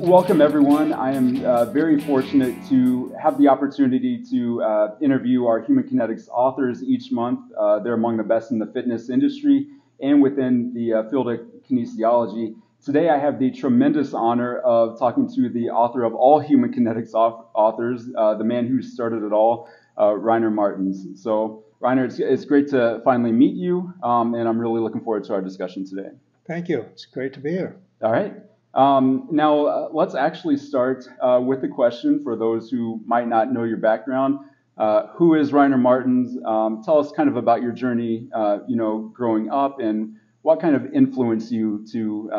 Welcome, everyone. I am very fortunate to have the opportunity to interview our Human Kinetics authors each month. They're among the best in the fitness industry and within the field of kinesiology. Today, I have the tremendous honor of talking to the author of all Human Kinetics authors, the man who started it all, Rainer Martens. So, Rainer, it's great to finally meet you, and I'm really looking forward to our discussion today. Thank you. It's great to be here. All right. Now, let's actually start with the question for those who might not know your background. Who is Rainer Martens? Tell us kind of about your journey, growing up, and what kind of influenced you to,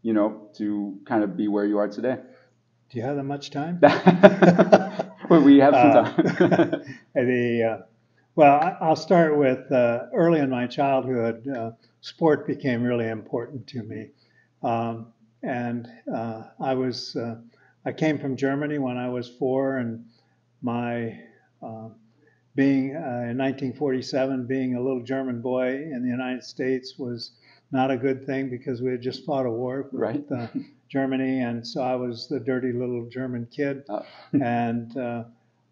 to kind of be where you are today. Do you have that much time? Well, we have some time. Well, I'll start with early in my childhood, sport became really important to me. I came from Germany when I was 4, and my being in 1947, being a little German boy in the United States was not a good thing because we had just fought a war with Germany, and so I was the dirty little German kid.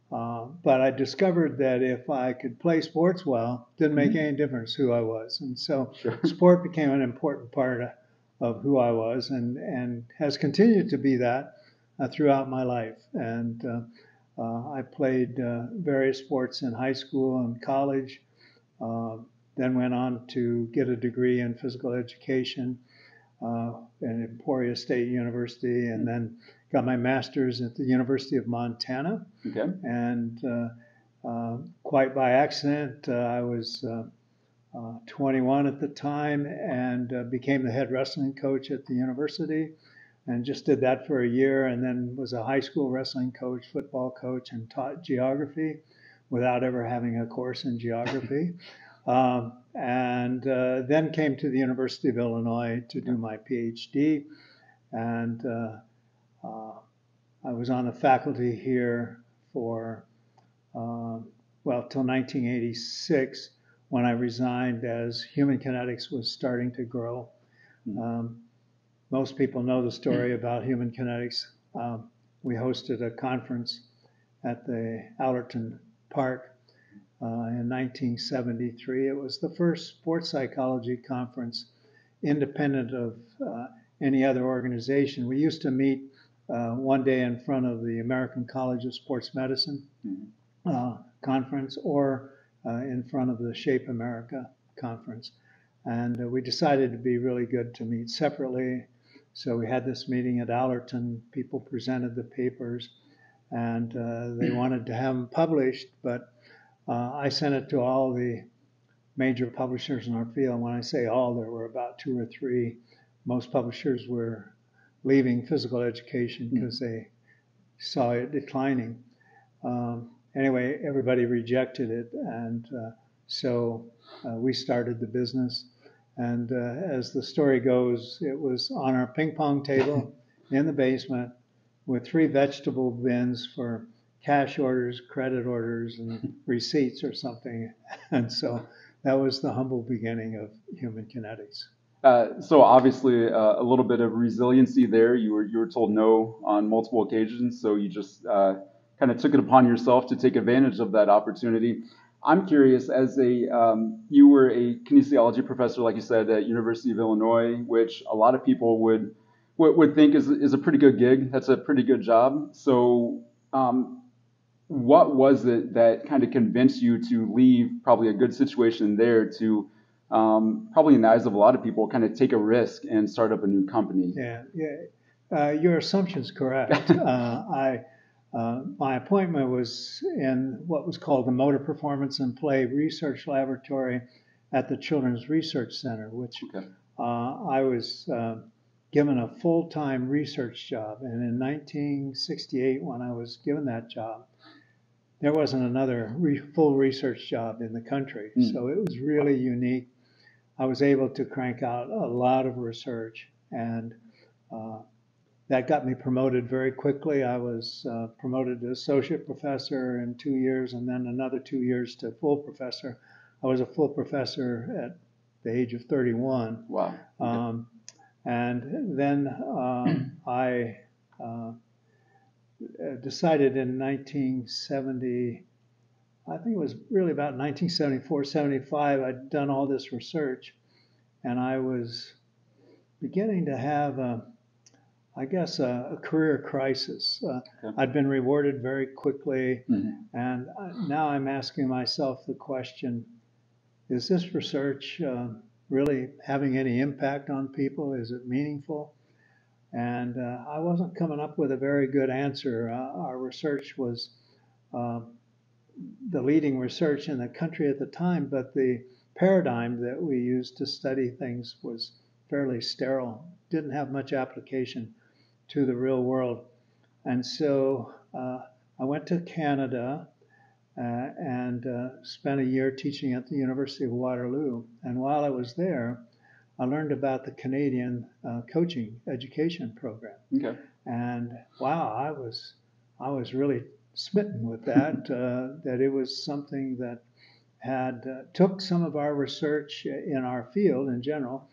But I discovered that if I could play sports well, it didn't make any difference who I was. And so sport became an important part of who I was and has continued to be that throughout my life. And I played various sports in high school and college, then went on to get a degree in physical education at Emporia State University, and then got my master's at the University of Montana. Okay. And quite by accident, I was 21 at the time and became the head wrestling coach at the university, and just did that for a year, and then was a high school wrestling coach, football coach, and taught geography without ever having a course in geography. And then came to the University of Illinois to do my PhD, and I was on the faculty here for, till 1986, when I resigned as Human Kinetics was starting to grow. Most people know the story about Human Kinetics. We hosted a conference at the Allerton Park in 1973. It was the first sports psychology conference independent of any other organization. We used to meet one day in front of the American College of Sports Medicine conference, or in front of the Shape America conference. And we decided it'd be really good to meet separately. So we had this meeting at Allerton. People presented the papers, and they wanted to have them published, but I sent it to all the major publishers in our field. When I say all, there were about 2 or 3. Most publishers were leaving physical education because they saw it declining. Anyway, everybody rejected it, and so we started the business. And as the story goes, it was on our ping pong table in the basement with 3 vegetable bins for cash orders, credit orders, and receipts or something. And so that was the humble beginning of Human Kinetics. So obviously a little bit of resiliency there. You were told no on multiple occasions, so you just kind of took it upon yourself to take advantage of that opportunity. I'm curious, as you were a kinesiology professor, like you said, at University of Illinois, which a lot of people would think is a pretty good gig. That's a pretty good job. So what was it that kind of convinced you to leave probably a good situation there to probably in the eyes of a lot of people, kind of take a risk and start up a new company? Yeah. Your assumption's correct. My appointment was in what was called the Motor Performance and Play Research Laboratory at the Children's Research Center, which I was given a full-time research job. And in 1968, when I was given that job, there wasn't another full research job in the country. So it was really unique. I was able to crank out a lot of research, and that got me promoted very quickly. I was promoted to associate professor in 2 years, and then another 2 years to full professor. I was a full professor at the age of 31. Wow. And then I uh, decided in 1970, I think it was really about 1974, 75, I'd done all this research, and I was beginning to have, I guess, a career crisis. Okay. I'd been rewarded very quickly, Mhm. and now I'm asking myself the question, is this research really having any impact on people? Is it meaningful? And I wasn't coming up with a very good answer. Our research was uh, the leading research in the country at the time, but the paradigm that we used to study things was fairly sterile, didn't have much application to the real world. And so I went to Canada and spent a year teaching at the University of Waterloo. And while I was there, I learned about the Canadian coaching education program. Okay. And wow, I was really smitten with that. That it was something that had took some of our research in our field in general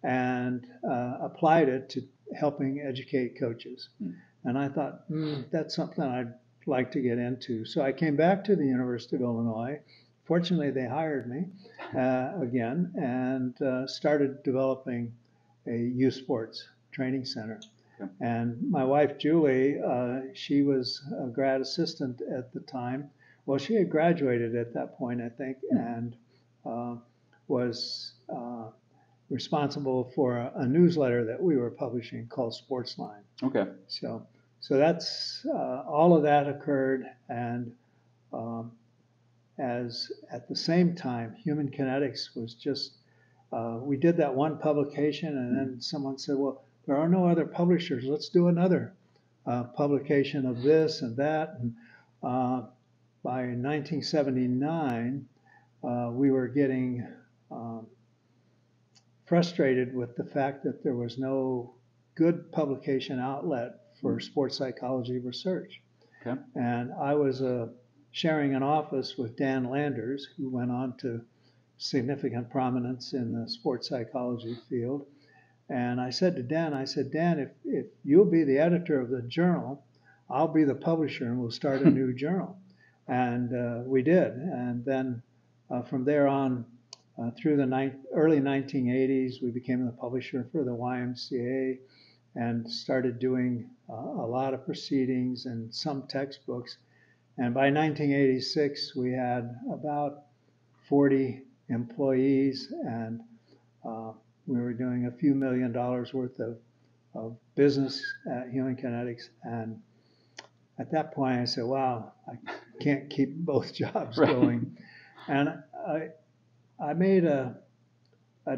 and applied it to helping educate coaches. And I thought, that's something I'd like to get into. So I came back to the University of Illinois. Fortunately, they hired me again and started developing a youth sports training center. Okay. And my wife, Julie, she was a grad assistant at the time. Well, she had graduated at that point, I think, and was responsible for a newsletter that we were publishing called Sportsline. Okay. So that's all of that occurred, and as at the same time, Human Kinetics was just we did that one publication, and then someone said, "Well, there are no other publishers. Let's do another publication of this and that." And by 1979, we were getting frustrated with the fact that there was no good publication outlet for sports psychology research. Okay. And I was sharing an office with Dan Landers, who went on to significant prominence in the sports psychology field. And I said to Dan, Dan, if you'll be the editor of the journal, I'll be the publisher and we'll start a new journal. And we did. And then from there on, through the early 1980s, we became the publisher for the YMCA and started doing a lot of proceedings and some textbooks. And by 1986, we had about 40 employees, and we were doing a few $1 million worth of business at Human Kinetics. And at that point, I said, wow, I can't keep both jobs going. And I made a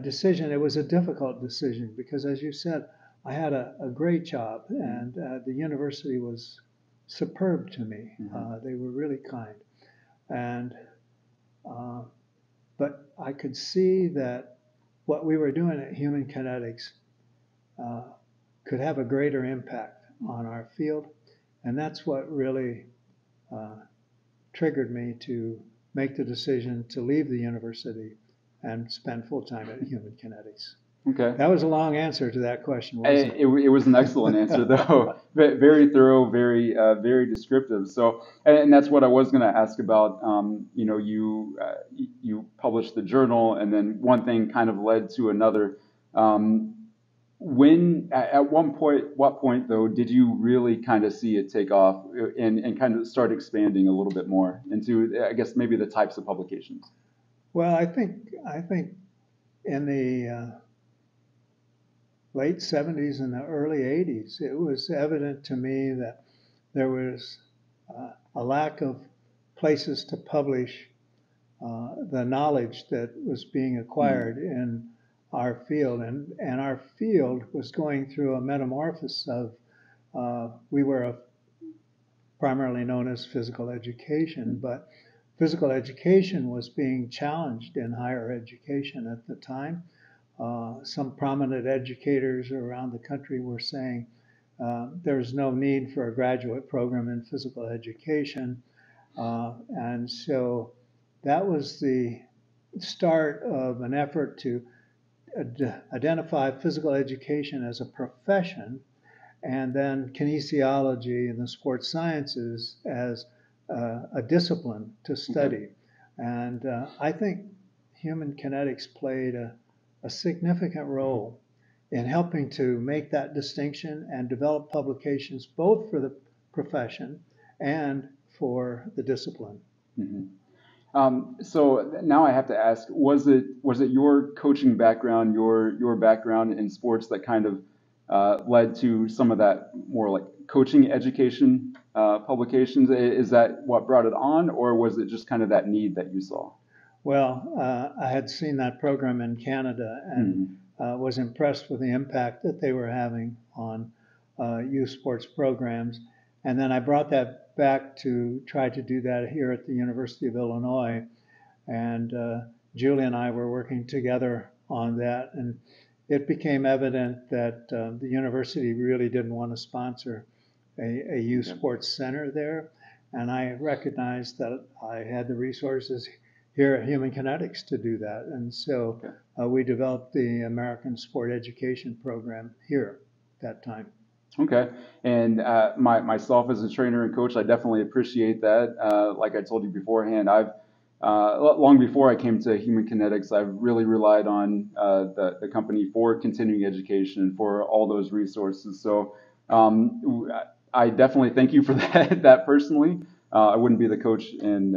decision. It was a difficult decision because, as you said, I had a great job, and the university was superb to me. They were really kind. And but I could see that what we were doing at Human Kinetics could have a greater impact on our field. And that's what really triggered me to make the decision to leave the university and spend full time at Human Kinetics. Okay. That was a long answer to that question, wasn't it? It was an excellent answer, though. Very thorough, very descriptive. So, and that's what I was going to ask about. You published the journal, and then one thing kind of led to another. At what point though did you really kind of see it take off and kind of start expanding a little bit more into, I guess, maybe the types of publications? Well, I think in the late 70s and the early 80s, it was evident to me that there was a lack of places to publish the knowledge that was being acquired in our field. And our field was going through a metamorphosis of, we were primarily known as physical education, but physical education was being challenged in higher education at the time. Some prominent educators around the country were saying there's no need for a graduate program in physical education. And so that was the start of an effort to identify physical education as a profession and then kinesiology and the sports sciences as a discipline to Okay. study. And I think human kinetics played a significant role in helping to make that distinction and develop publications both for the profession and for the discipline. Mhm. So now I have to ask: was it your coaching background, your background in sports that kind of led to some of that more like coaching education publications? Is that what brought it on, or was it just kind of that need that you saw? Well, I had seen that program in Canada and Hmm. was impressed with the impact that they were having on youth sports programs. And then I brought that back to try to do that here at the University of Illinois. And Julie and I were working together on that. And it became evident that the university really didn't want to sponsor a youth Okay. sports center there. And I recognized that I had the resources here at Human Kinetics to do that. And so Okay. we developed the American Sport Education Program here at that time. Okay. And myself as a trainer and coach, I definitely appreciate that. Like I told you beforehand, I've long before I came to Human Kinetics, I've really relied on the company for continuing education and for all those resources. So I definitely thank you for that personally. I wouldn't be the coach and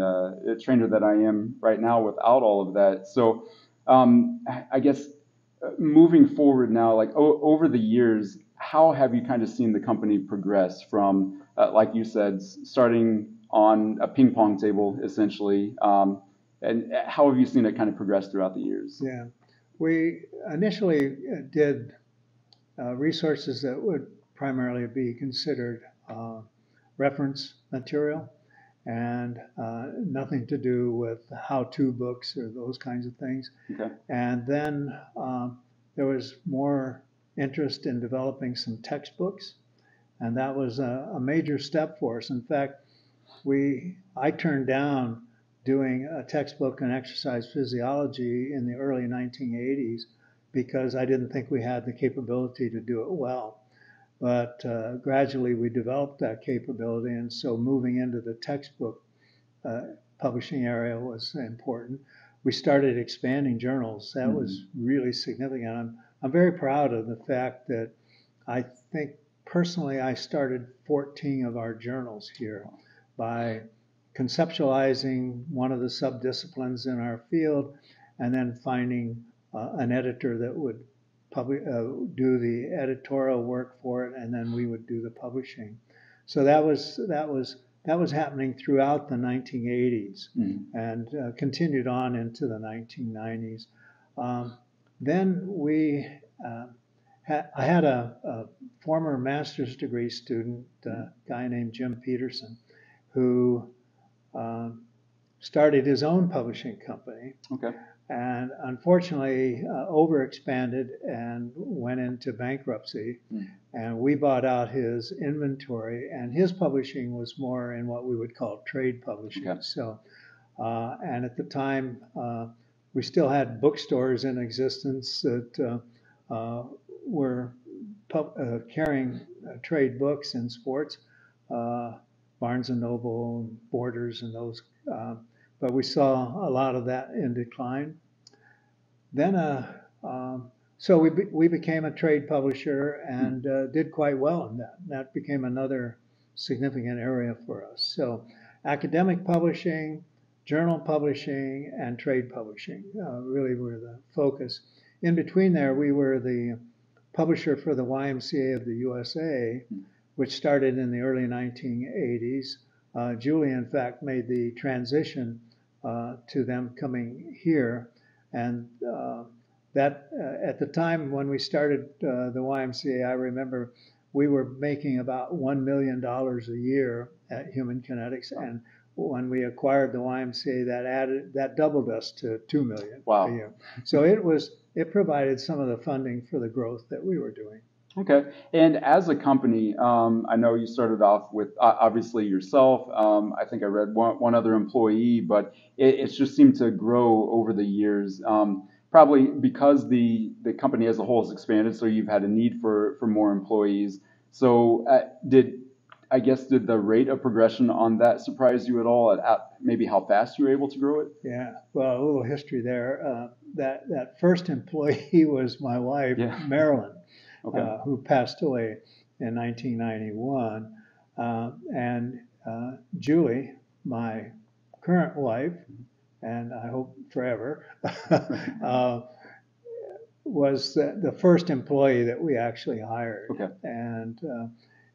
trainer that I am right now without all of that. So I guess moving forward now, like over the years, how have you kind of seen the company progress from, like you said, starting on a ping pong table essentially, and how have you seen it kind of progress throughout the years? Yeah. We initially did resources that would primarily be considered reference material and nothing to do with how-to books or those kinds of things. Okay. And then there was more interest in developing some textbooks, and that was a major step for us. In fact, I turned down doing a textbook on exercise physiology in the early 1980s because I didn't think we had the capability to do it well. But gradually we developed that capability, and so moving into the textbook uh, publishing area was important. We started expanding journals. That Hmm. was really significant. I'm very proud of the fact that I think personally I started 14 of our journals here by conceptualizing one of the subdisciplines in our field and then finding an editor that would do the editorial work for it, and then we would do the publishing. So that was happening throughout the 1980s Hmm. and continued on into the 1990s. Then I had a former master's degree student, a guy named Jim Peterson, who um, started his own publishing company Okay. and unfortunately overexpanded and went into bankruptcy. Mm. And we bought out his inventory, and his publishing was more in what we would call trade publishing. Okay. So, and at the time, we still had bookstores in existence that were carrying trade books in sports, uh, Barnes and Noble, and Borders, and those. But we saw a lot of that in decline. Then, so we became a trade publisher Mm. and did quite well in that. That became another significant area for us. So, academic publishing, journal publishing, and trade publishing really were the focus. In between there, we were the publisher for the YMCA of the USA, which started in the early 1980s. Julie, in fact, made the transition to them coming here. And that at the time when we started the YMCA, I remember we were making about $1 million a year at Human Kinetics. And when we acquired the YMCA, that doubled us to 2 million a Wow. year. So it provided some of the funding for the growth that we were doing. Okay. And as a company, I know you started off with obviously yourself. I think I read one other employee, but it's just seemed to grow over the years. Probably because the company as a whole has expanded, so you've had a need for more employees. So did the rate of progression on that surprise you at all? At maybe how fast you were able to grow it? Yeah, well, a little history there. That first employee was my wife, Yeah. Marilyn, Okay. who passed away in 1991, and Julie, my current wife, and I hope forever, uh, was the first employee that we actually hired, Okay. and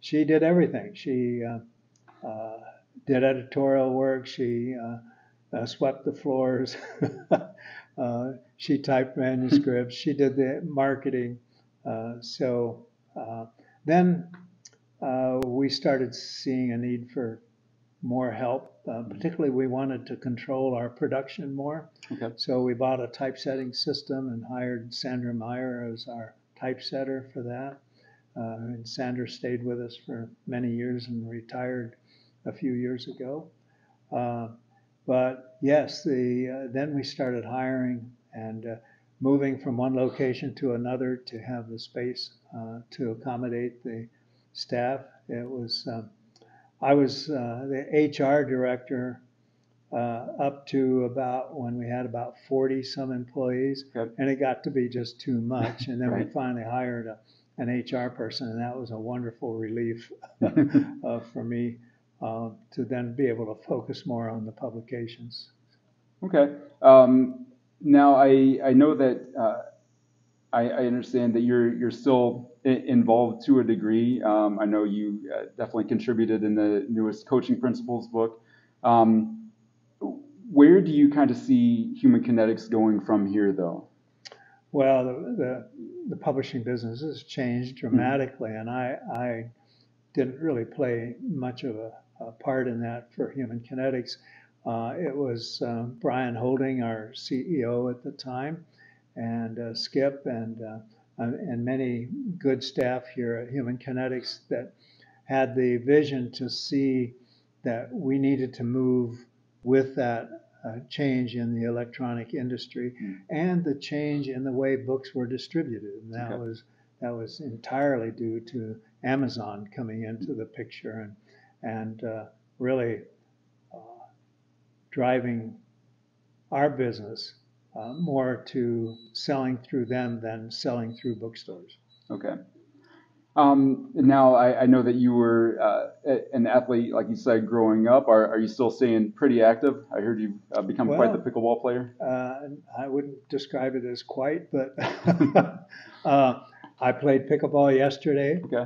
she did everything. She did editorial work. She swept the floors. She typed manuscripts. She did the marketing. So then we started seeing a need for more help. Particularly, we wanted to control our production more. Okay. So we bought a typesetting system and hired Sandra Meyer as our typesetter for that. And Sandra stayed with us for many years and retired a few years ago. But yes, then we started hiring and moving from one location to another to have the space to accommodate the staff. It was I was the HR director up to about when we had about 40 some employees, Okay. and it got to be just too much. And then Right. we finally hired an HR person, and that was a wonderful relief for me to then be able to focus more on the publications. Okay. Now I know that I understand that you're still involved to a degree. I know you definitely contributed in the newest coaching principles book. Um, where do you kind of see human kinetics going from here, though? Well, the publishing business has changed dramatically, and I didn't really play much of a part in that for Human Kinetics. It was Brian Holding, our CEO at the time, and Skip and many good staff here at Human Kinetics that had the vision to see that we needed to move with that change in the electronic industry and the change in the way books were distributed. And that was entirely due to Amazon coming into the picture and really driving our business more to selling through them than selling through bookstores. Okay. Now I know that you were an athlete, like you said, growing up. Are you still staying pretty active? I heard you've become quite the pickleball player. I wouldn't describe it as quite, but I played pickleball yesterday. Okay.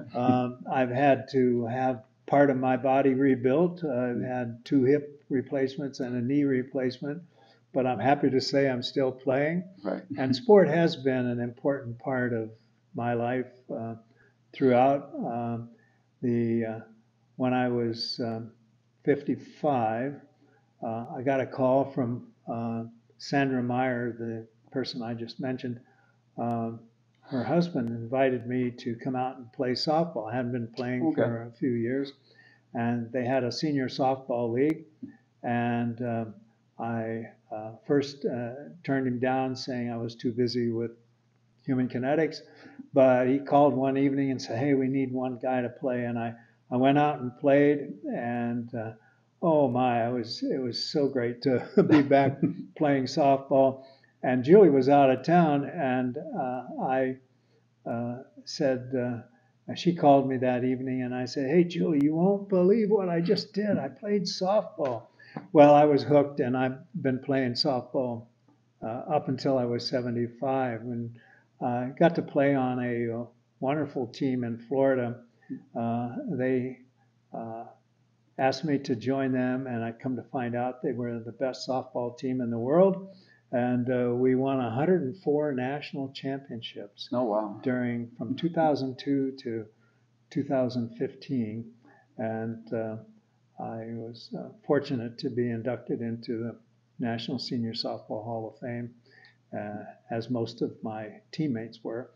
I've had to have part of my body rebuilt. I've had 2 hip replacements and a knee replacement, but I'm happy to say I'm still playing. Right. And sport has been an important part of my life throughout. When I was 55, I got a call from Sandra Meyer, the person I just mentioned. Her husband invited me to come out and play softball. I hadn't been playing for a few years, and they had a senior softball league. And I first turned him down, saying I was too busy with Human Kinetics. But he called one evening and said, "Hey, we need one guy to play." And I went out and played, and oh my, it was so great to be back playing softball. And Julie was out of town, and I said, she called me that evening, and I said, "Hey, Julie, you won't believe what I just did. I played softball." Well, I was hooked, and I've been playing softball up until I was 75, and I got to play on a wonderful team in Florida. They asked me to join them, and I come to find out they were the best softball team in the world. And we won 104 national championships. Oh, wow. From 2002 to 2015. And I was fortunate to be inducted into the National Senior Softball Hall of Fame, as most of my teammates were.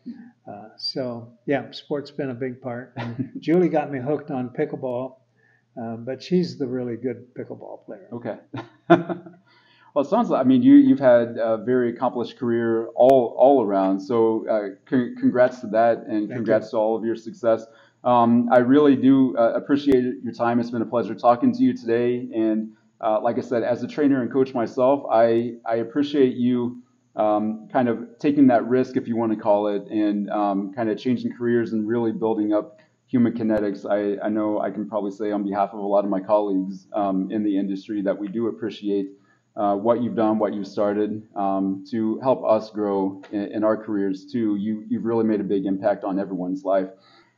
So, yeah, sport's been a big part. And Julie got me hooked on pickleball, but she's the really good pickleball player. Okay. Well, it sounds like, I mean, you've had a very accomplished career all around. So congrats to that, and congrats to all of your success. I really do appreciate your time. It's been a pleasure talking to you today. And like I said, as a trainer and coach myself, I appreciate you kind of taking that risk, if you want to call it, and kind of changing careers and really building up human kinetics. I know I can probably say on behalf of a lot of my colleagues in the industry that we do appreciate what you've done, what you've started to help us grow in our careers too. You've really made a big impact on everyone's life.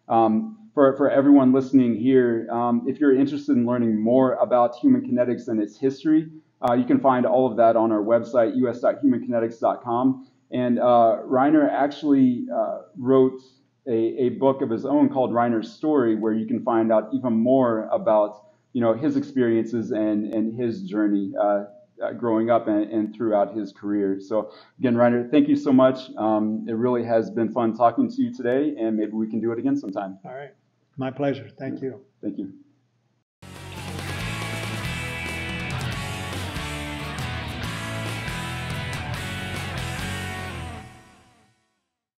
For everyone listening here, if you're interested in learning more about human kinetics and its history, you can find all of that on our website, us.humankinetics.com. And Rainer actually wrote a book of his own called Reiner's Story, where you can find out even more about his experiences and his journey growing up and throughout his career. So again, Rainer, thank you so much. It really has been fun talking to you today, and maybe we can do it again sometime. All right. My pleasure. Thank you. Thank you.